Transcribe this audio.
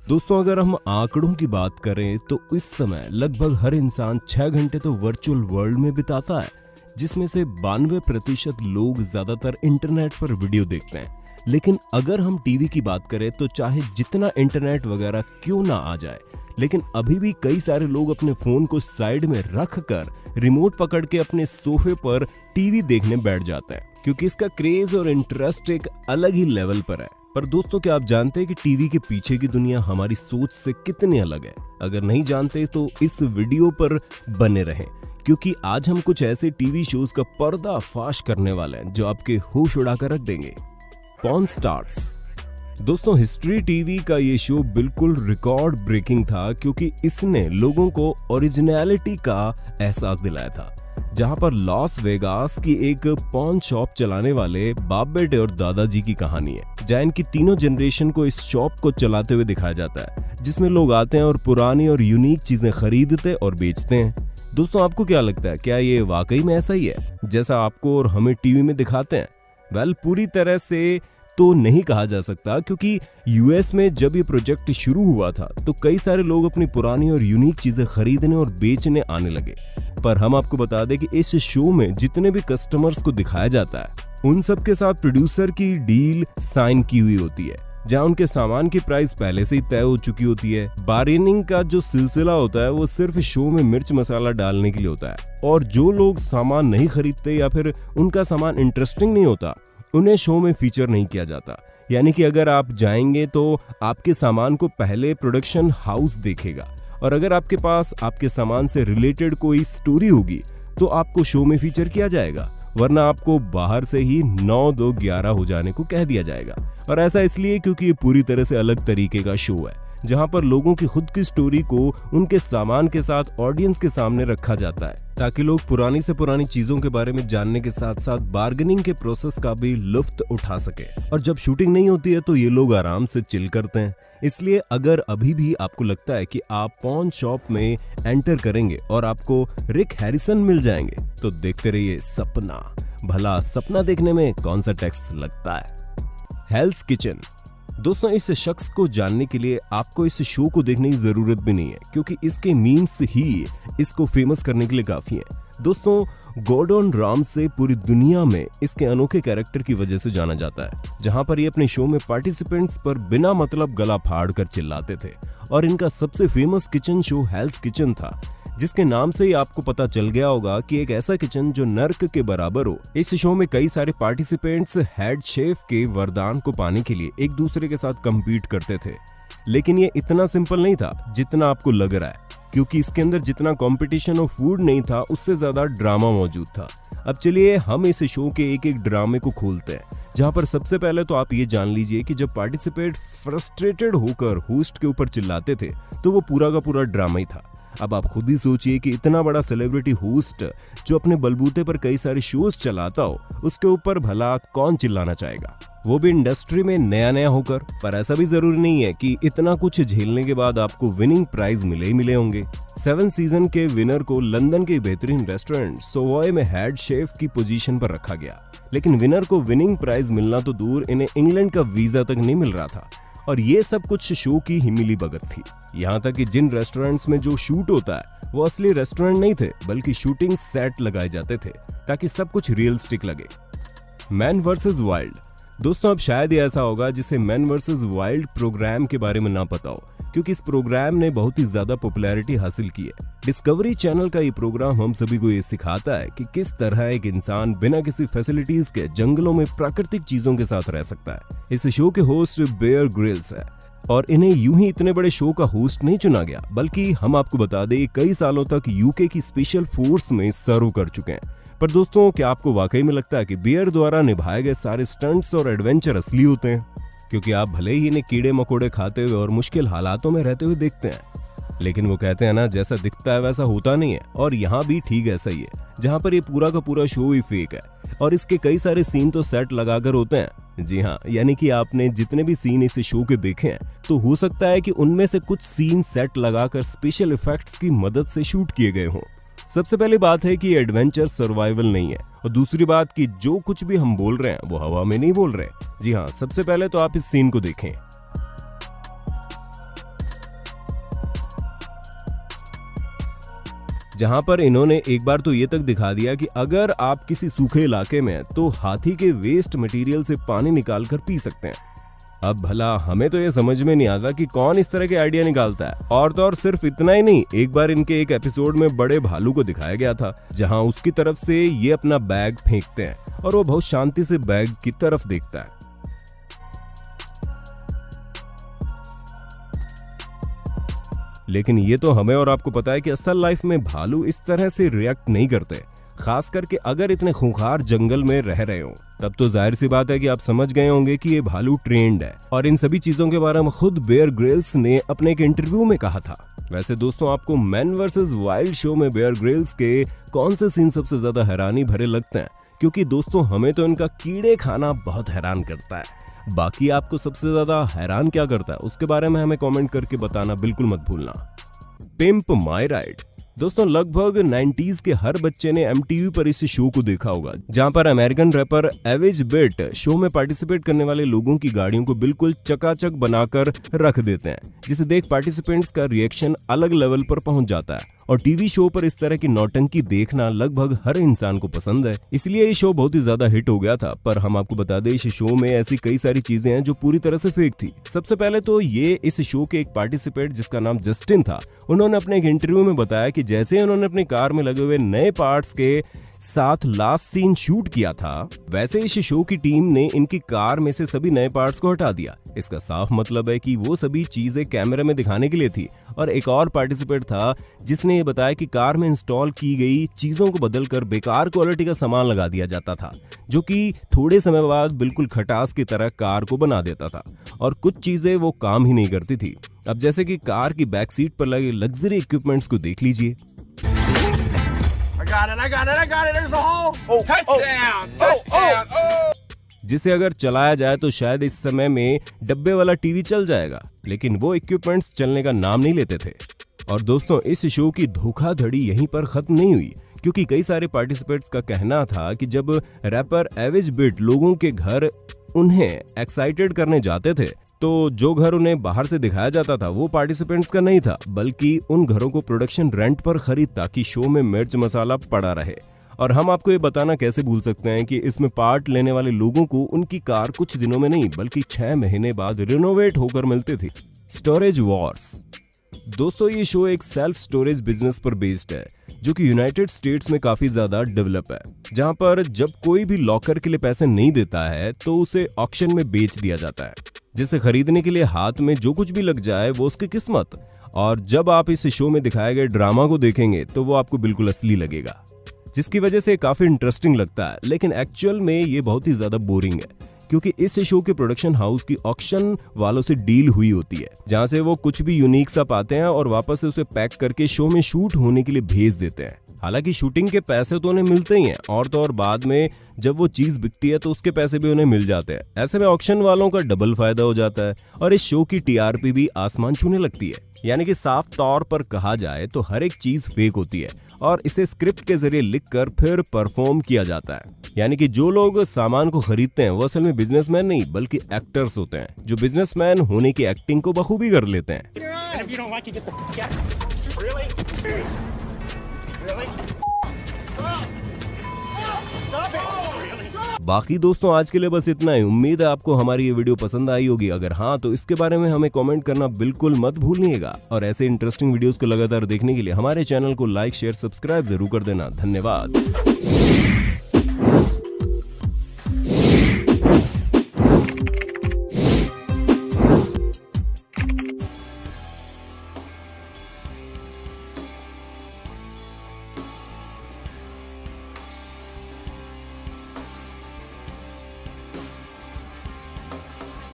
दोस्तों, अगर हम आंकड़ों की बात करें तो इस समय लगभग हर इंसान 6 घंटे तो वर्चुअल वर्ल्ड में बिताता है, जिसमें से 92% लोग ज्यादातर इंटरनेट पर वीडियो देखते हैं। लेकिन अगर हम टीवी की बात करें तो चाहे जितना इंटरनेट वगैरह क्यों ना आ जाए, लेकिन अभी भी कई सारे लोग अपने फोन को साइड में रख कर रिमोट पकड़ के अपने सोफे पर टीवी देखने बैठ जाते हैं, क्योंकि इसका क्रेज और इंटरेस्ट एक अलग ही लेवल पर है। पर दोस्तों, क्या आप जानते हैं कि टीवी के पीछे की दुनिया हमारी सोच से कितनी अलग है? अगर नहीं जानते तो इस वीडियो पर बने रहें, क्योंकि आज हम कुछ ऐसे टीवी शोज का पर्दाफाश करने वाले हैं जो आपके होश उड़ाकर रख देंगे। Porn stars. दोस्तों, हिस्ट्री टीवी का ये शो बिल्कुल रिकॉर्ड ब्रेकिंग था, क्योंकि इसने लोगों को ओरिजिनलिटी का एहसास दिलाया था। जहां पर लॉस वेगास की एक पॉर्न शॉप चलाने वाले बाप बेटे और दादाजी की कहानी है, जहां इनकी तीनों जनरेशन को इस शॉप को चलाते हुए दिखाया जाता है, जिसमें लोग आते हैं और पुरानी और यूनिक चीजें खरीदते और बेचते हैं। दोस्तों, आपको क्या लगता है, क्या ये वाकई में ऐसा ही है जैसा आपको और हमें टीवी में दिखाते हैं? वेल, पूरी तरह से तो नहीं कहा जा सकता, क्योंकि यूएस में जब ये प्रोजेक्ट शुरू हुआ था तो कई सारे लोग अपनी पुरानी और यूनिक चीजें खरीदने और बेचने आने लगे। पर हम आपको बता दें कि इस शो में जितने भी कस्टमर्स को दिखाया जाता है, उन सब के साथ प्रोड्यूसर की डील साइन की हुई होती है, जहां उनके सामान की प्राइस पहले से ही तय हो चुकी होती है। बार्गेनिंग का जो सिलसिला होता है वो सिर्फ शो में मिर्च मसाला डालने के लिए होता है, और जो लोग सामान नहीं खरीदते या फिर उनका सामान इंटरेस्टिंग नहीं होता, उन्हें शो में फीचर नहीं किया जाता। यानी कि अगर आप जाएंगे तो आपके सामान को पहले प्रोडक्शन हाउस देखेगा, और अगर आपके पास आपके सामान से रिलेटेड कोई स्टोरी होगी तो आपको शो में फीचर किया जाएगा, वरना आपको बाहर से ही 9-2-11 हो जाने को कह दिया जाएगा। और ऐसा इसलिए क्योंकि ये पूरी तरह से अलग तरीके का शो है, जहां पर लोगों की खुद की स्टोरी को उनके सामान के साथ ऑडियंस के सामने रखा जाता है, ताकि लोग पुरानी से पुरानी चीजों के बारे में जानने के साथ साथ बार्गेनिंग के प्रोसेस का भी लुत्फ उठा सके। और जब शूटिंग नहीं होती है तो ये लोग आराम से चिल करते हैं। इसलिए अगर अभी भी आपको लगता है कि आप पॉर्न शॉप में एंटर करेंगे और आपको रिक हैरिसन मिल जाएंगे, तो देखते रहिए सपना। भला सपना देखने में कौन सा टैक्स लगता है? हेल्स किचन। दोस्तों, इस शख्स को जानने के लिए आपको इस शो को देखने की जरूरत भी नहीं है, क्योंकि इसके मीम्स ही इसको फेमस करने के लिए काफी हैं। दोस्तों, गॉर्डन रामसे पूरी दुनिया में इसके अनोखे कैरेक्टर की वजह से जाना जाता है, जहां पर ये अपने शो में पार्टिसिपेंट्स पर बिना मतलब गला फाड़ कर चिल्लाते थे। और इनका सबसे फेमस किचन शो हेल्स किचन था, जिसके नाम से ही आपको पता चल गया होगा कि एक ऐसा किचन जो नर्क के बराबर हो। इस शो में कई सारे पार्टिसिपेंट्स हेड शेफ के वरदान को पाने के लिए एक दूसरे के साथ कम्पीट करते थे। लेकिन ये इतना सिंपल नहीं था जितना आपको लग रहा है, क्योंकि इसके अंदर जितना कंपटीशन ऑफ फूड नहीं था, उससे ज्यादा ड्रामा मौजूद था। अब चलिए हम इस शो के एक एक ड्रामे को खोलते हैं, जहां पर सबसे पहले तो आप ये जान लीजिए कि जब पार्टिसिपेंट फ्रस्ट्रेटेड होकर होस्ट के ऊपर चिल्लाते थे तो वो पूरा का पूरा ड्रामा ही था। अब आप खुद ही सोचिए कि इतना बड़ा सेलिब्रिटी होस्ट जो अपने बलबूते पर कई सारे शोज चलाता हो, उसके ऊपर भला कौन चिल्लाना चाहेगा, वो भी इंडस्ट्री में नया नया होकर। पर ऐसा भी जरूरी नहीं है कि इतना कुछ झेलने के बाद आपको विनिंग प्राइज मिले ही मिले होंगे। 7 सीजन के विनर को लंदन के बेहतरीन रेस्टोरेंट सोवॉय में हेड शेफ की पोजीशन पर रखा गया, लेकिन विनर को विनिंग प्राइज मिलना तो दूर, इन्हें इंग्लैंड का वीजा तक नहीं मिल रहा था। और ये सब कुछ शो की ही मिली भगत थी। यहाँ तक कि जिन रेस्टोरेंट्स में जो शूट होता है वो असली रेस्टोरेंट नहीं थे, बल्कि शूटिंग सेट लगाए जाते थे ताकि सब कुछ रियलिस्टिक लगे। Man versus wild. दोस्तों, अब शायद ही ऐसा होगा जिसे मैन वर्सेस वाइल्ड प्रोग्राम के बारे में ना पता हो, क्योंकि इस प्रोग्राम ने बहुत ही ज्यादा पॉपुलैरिटी हासिल की है। डिस्कवरी चैनल का ये प्रोग्राम हम सभी को ये सिखाता है कि किस तरह एक इंसान बिना किसी फैसिलिटीज के जंगलों में प्राकृतिक चीजों के साथ रह सकता है। इस शो के होस्ट बेयर ग्रिल्स है, और इन्हें यूं ही इतने बड़े शो का होस्ट नहीं चुना गया, बल्कि हम आपको बता दें कई सालों तक यूके की स्पेशल फोर्स में सर्व कर चुके हैं। पर दोस्तों, क्या आपको वाकई में लगता है कि बियर द्वारा निभाए गए सारे स्टंट्स और एडवेंचर असली होते हैं? क्योंकि आप भले ही इन्हें कीड़े मकोड़े खाते हुए और मुश्किल हालातों में रहते हुए देखते हैं, लेकिन वो कहते हैं ना, जैसा दिखता है वैसा होता नहीं है। और यहाँ भी ठीक ऐसा ही है, जहाँ पर ये पूरा का पूरा शो ही फेक है, और इसके कई सारे सीन तो सेट लगाकर होते हैं। जी हाँ, यानी कि आपने जितने भी सीन इस शो के देखे हैं, तो हो सकता है कि उनमें से कुछ सीन सेट लगाकर स्पेशल इफेक्ट्स की मदद से शूट किए गए हों। सबसे पहली बात है कि एडवेंचर सर्वाइवल नहीं है, और दूसरी बात कि जो कुछ भी हम बोल रहे हैं वो हवा में नहीं बोल रहे। जी हाँ, सबसे पहले तो आप इस सीन को देखें। जहां पर इन्होंने एक बार तो ये तक दिखा दिया कि अगर आप किसी सूखे इलाके में हैं तो हाथी के वेस्ट मटेरियल से पानी निकाल कर पी सकते हैं। अब भला हमें तो ये समझ में नहीं आता कि कौन इस तरह के आइडिया निकालता है। और तो और सिर्फ इतना ही नहीं, एक बार इनके एक एपिसोड में बड़े भालू को दिखाया गया था जहां उसकी तरफ से ये अपना बैग फेंकते हैं और वो बहुत शांति से बैग की तरफ देखता है। लेकिन ये तो हमें और आपको पता है कि असल लाइफ में भालू इस तरह से रिएक्ट नहीं करते, खास करके अगर इतने खूंखार जंगल में रह रहे हो। तब तो जाहिर सी बात है कि आप समझ गए होंगे कि ये भालू ट्रेंड है। और इन सभी चीजों के बारे में खुद बेयर ग्रिल्स ने अपने एक इंटरव्यू में कहा था। वैसे दोस्तों, आपको मैन वर्सेस वाइल्ड शो में बेयर ग्रिल्स के कौन से सीन सबसे ज्यादा हैरानी भरे लगते हैं? क्योंकि दोस्तों, हमें तो इनका कीड़े खाना बहुत हैरान करता है। बाकी आपको सबसे ज्यादा हैरान क्या करता है, उसके बारे में हमें कमेंट करके बताना बिल्कुल मत भूलना। पिंप माई राइड। दोस्तों, लगभग 90s के हर बच्चे ने MTV पर इस शो को देखा होगा, जहां पर American wrapper aves bit show में पार्टिसिपेट करने वाले लोगों की गाड़ियों को बिल्कुल चकाचक बनाकर रख देते हैं, जिसे देख पार्टिसिपेंट्स का रिएक्शन अलग लेवल पर पहुंच जाता है। और टीवी शो पर इस तरह की नौटंकी देखना लगभग हर इंसान को पसंद है, इसलिए ये शो बहुत ही ज्यादा हिट हो गया था। पर हम आपको बता दें, इस शो में ऐसी कई सारी चीजें हैं जो पूरी तरह से फेक थी। सबसे पहले तो ये इस शो के एक पार्टिसिपेंट जिसका नाम जस्टिन था, उन्होंने अपने एक इंटरव्यू में बताया कि जैसे उन्होंने अपनी कार में लगे हुए नए पार्ट्स के साथ लास्ट सीन शूट किया था, वैसे इस शो की टीम ने इनकी कार में से सभी नए पार्ट्स को हटा दिया। इसका साफ मतलब है कि वो सभी चीजें कैमरे में दिखाने के लिए थी। और एक और पार्टिसिपेंट था जिसने ये बताया कि कार में इंस्टॉल की गई चीजों को बदलकर बेकार क्वालिटी का सामान लगा दिया जाता था, जो कि थोड़े समय बाद बिल्कुल खटास की तरह कार को बना देता था। और कुछ चीजें वो काम ही नहीं करती थी। अब जैसे कि कार की बैक सीट पर लगे लग्जरी इक्विपमेंट्स को देख लीजिए। I got it. There's a hole. Oh, touchdown. जिसे अगर चलाया जाए तो शायद इस समय में डब्बे वाला टीवी चल जाएगा, लेकिन वो इक्विपमेंट्स चलने का नाम नहीं लेते थे। और दोस्तों, इस शो की धोखाधड़ी यहीं पर खत्म नहीं हुई, क्योंकि कई सारे पार्टिसिपेंट्स का कहना था कि जब रैपर एविज बिट लोगों के घर उन्हें एक्साइटेड करने जाते थे, तो जो घर उन्हें बाहर से दिखाया जाता था वो पार्टिसिपेंट्स का नहीं था, बल्कि उन घरों को प्रोडक्शन रेंट पर खरीदता ताकि शो में मिर्च मसाला पड़ा रहे। और हम आपको ये बताना कैसे भूल सकते हैं कि इसमें पार्ट लेने वाले लोगों को उनकी कार कुछ दिनों में नहीं बल्कि 6 महीने बाद रिनोवेट होकर मिलती थी। Storage Wars. दोस्तों, ये शो एक सेल्फ स्टोरेज बिजनेस पर बेस्ड है, जो कि यूनाइटेड स्टेट्स में काफी ज्यादा डेवलप है, जहां पर जब कोई भी लॉकर के लिए पैसे नहीं देता है तो उसे ऑक्शन में बेच दिया जाता है, जिसे खरीदने के लिए हाथ में जो कुछ भी लग जाए वो उसकी किस्मत। और जब आप इस शो में दिखाए गए ड्रामा को देखेंगे तो वो आपको बिल्कुल असली लगेगा, जिसकी वजह से काफी इंटरेस्टिंग लगता है। लेकिन एक्चुअल में ये बहुत ही ज्यादा बोरिंग है, क्योंकि इस शो के प्रोडक्शन हाउस की ऑक्शन वालों से डील हुई होती है, जहां से वो कुछ भी यूनिक सा पाते हैं और वापस से उसे पैक करके शो में शूट होने के लिए भेज देते हैं। हालांकि शूटिंग के पैसे तो उन्हें मिलते ही हैं, और तो और बाद में जब वो चीज बिकती है तो उसके पैसे भी उन्हें मिल जाते हैं। ऐसे में ऑक्शन वालों का डबल फायदा हो जाता है और इस शो की TRP भी आसमान छूने लगती है। यानी कि साफ तौर पर कहा जाए तो हर एक चीज फेक होती है और इसे स्क्रिप्ट के जरिए लिखकर फिर परफॉर्म किया जाता है। यानी कि जो लोग सामान को खरीदते हैं वो असल में बिजनेसमैन नहीं बल्कि एक्टर्स होते हैं, जो बिजनेसमैन होने की एक्टिंग को बखूबी कर लेते हैं। बाकी दोस्तों, आज के लिए बस इतना ही। उम्मीद है आपको हमारी ये वीडियो पसंद आई होगी। अगर हाँ, तो इसके बारे में हमें कमेंट करना बिल्कुल मत भूलिएगा। और ऐसे इंटरेस्टिंग वीडियोस को लगातार देखने के लिए हमारे चैनल को लाइक, शेयर, सब्सक्राइब जरूर कर देना। धन्यवाद।